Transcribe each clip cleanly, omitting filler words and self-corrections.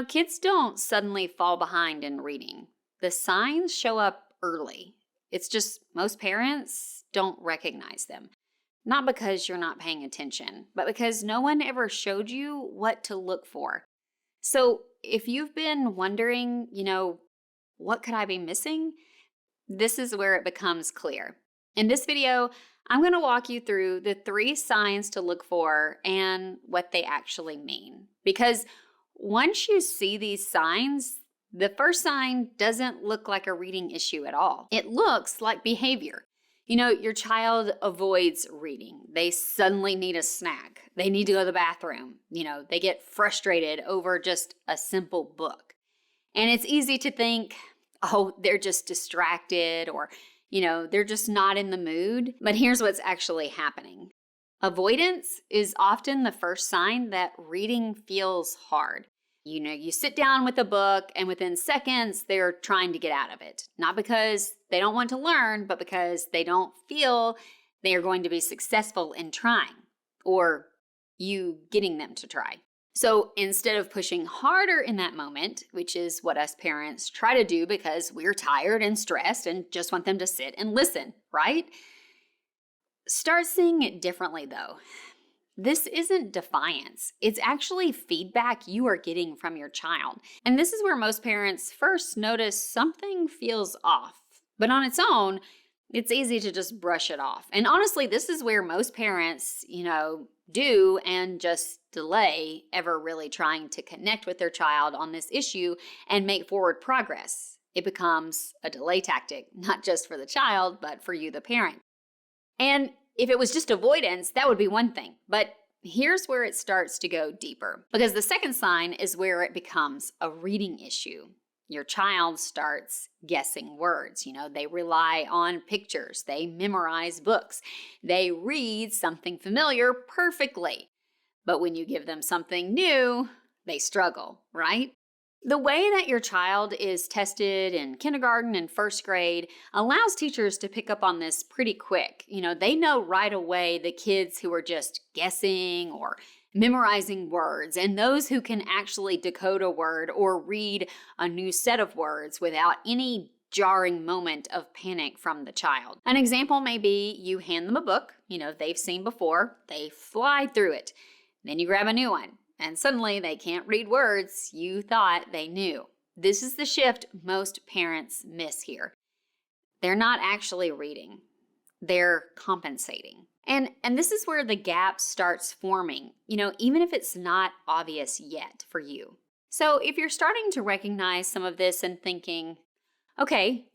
Kids don't suddenly fall behind in reading. The signs show up early. It's just most parents don't recognize them. Not because you're not paying attention, but because no one ever showed you what to look for. So if you've been wondering, what could I be missing? This is where it becomes clear. In this video, I'm going to walk you through the 3 signs to look for and what they actually mean. Because once you see these signs, the first sign doesn't look like a reading issue at all. It looks like behavior. Your child avoids reading. They suddenly need a snack. They need to go to the bathroom. They get frustrated over just a simple book. And it's easy to think, oh, they're just distracted or, they're just not in the mood. But here's what's actually happening. Avoidance is often the first sign that reading feels hard. You sit down with a book and within seconds, they're trying to get out of it. Not because they don't want to learn, but because they don't feel they are going to be successful in trying or you getting them to try. So instead of pushing harder in that moment, which is what us parents try to do because we're tired and stressed and just want them to sit and listen, right? Start seeing it differently though. This isn't defiance. It's actually feedback you are getting from your child. And this is where most parents first notice something feels off. But on its own, it's easy to just brush it off. And honestly, this is where most parents, do and just delay ever really trying to connect with their child on this issue and make forward progress. It becomes a delay tactic, not just for the child, but for you, the parent. And if it was just avoidance, that would be one thing. But here's where it starts to go deeper. Because the second sign is where it becomes a reading issue. Your child starts guessing words. They rely on pictures. They memorize books. They read something familiar perfectly. But when you give them something new, they struggle, right? The way that your child is tested in kindergarten and first grade allows teachers to pick up on this pretty quick. They know right away the kids who are just guessing or memorizing words and those who can actually decode a word or read a new set of words without any jarring moment of panic from the child. An example may be you hand them a book, they've seen before, they fly through it. Then you grab a new one. And suddenly they can't read words you thought they knew. This is the shift most parents miss here. They're not actually reading. They're compensating. And this is where the gap starts forming, even if it's not obvious yet for you. So if you're starting to recognize some of this and thinking, okay,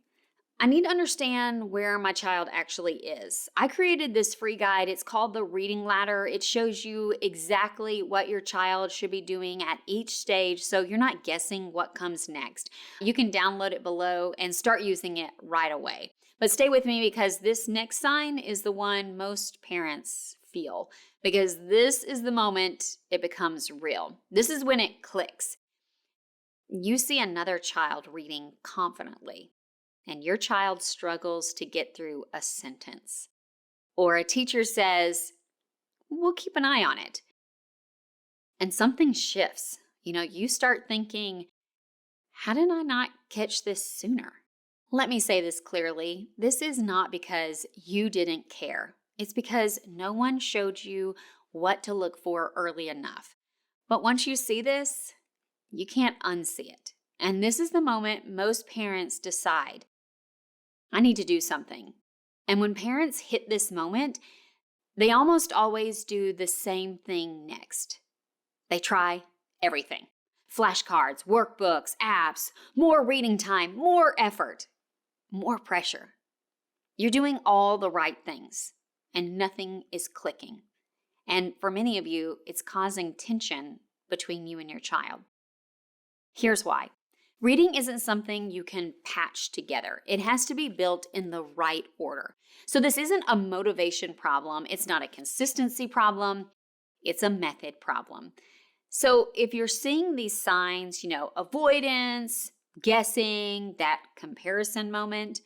I need to understand where my child actually is. I created this free guide. It's called the Reading Ladder. It shows you exactly what your child should be doing at each stage so you're not guessing what comes next. You can download it below and start using it right away. But stay with me because this next sign is the one most parents feel because this is the moment it becomes real. This is when it clicks. You see another child reading confidently. And your child struggles to get through a sentence. Or a teacher says, we'll keep an eye on it. And something shifts. You start thinking, how did I not catch this sooner? Let me say this clearly. This is not because you didn't care. It's because no one showed you what to look for early enough. But once you see this, you can't unsee it. And this is the moment most parents decide, I need to do something. And when parents hit this moment, they almost always do the same thing next. They try everything. Flashcards, workbooks, apps, more reading time, more effort, more pressure. You're doing all the right things and nothing is clicking. And for many of you, it's causing tension between you and your child. Here's why. Reading isn't something you can patch together. It has to be built in the right order. So this isn't a motivation problem. It's not a consistency problem. It's a method problem. So if you're seeing these signs, avoidance, guessing, that comparison moment,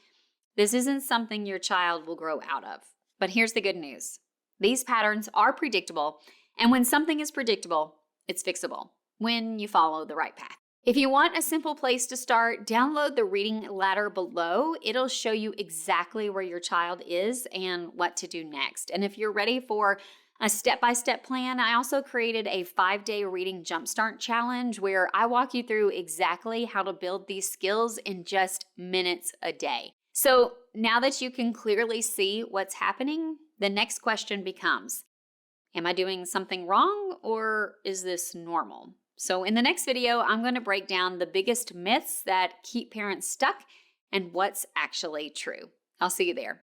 this isn't something your child will grow out of. But here's the good news. These patterns are predictable, and when something is predictable, it's fixable. when you follow the right path. If you want a simple place to start, download the reading ladder below. It'll show you exactly where your child is and what to do next. And if you're ready for a step-by-step plan, I also created a 5-day reading Jumpstart challenge where I walk you through exactly how to build these skills in just minutes a day. So now that you can clearly see what's happening, the next question becomes, am I doing something wrong or is this normal? So in the next video, I'm going to break down the biggest myths that keep parents stuck and what's actually true. I'll see you there.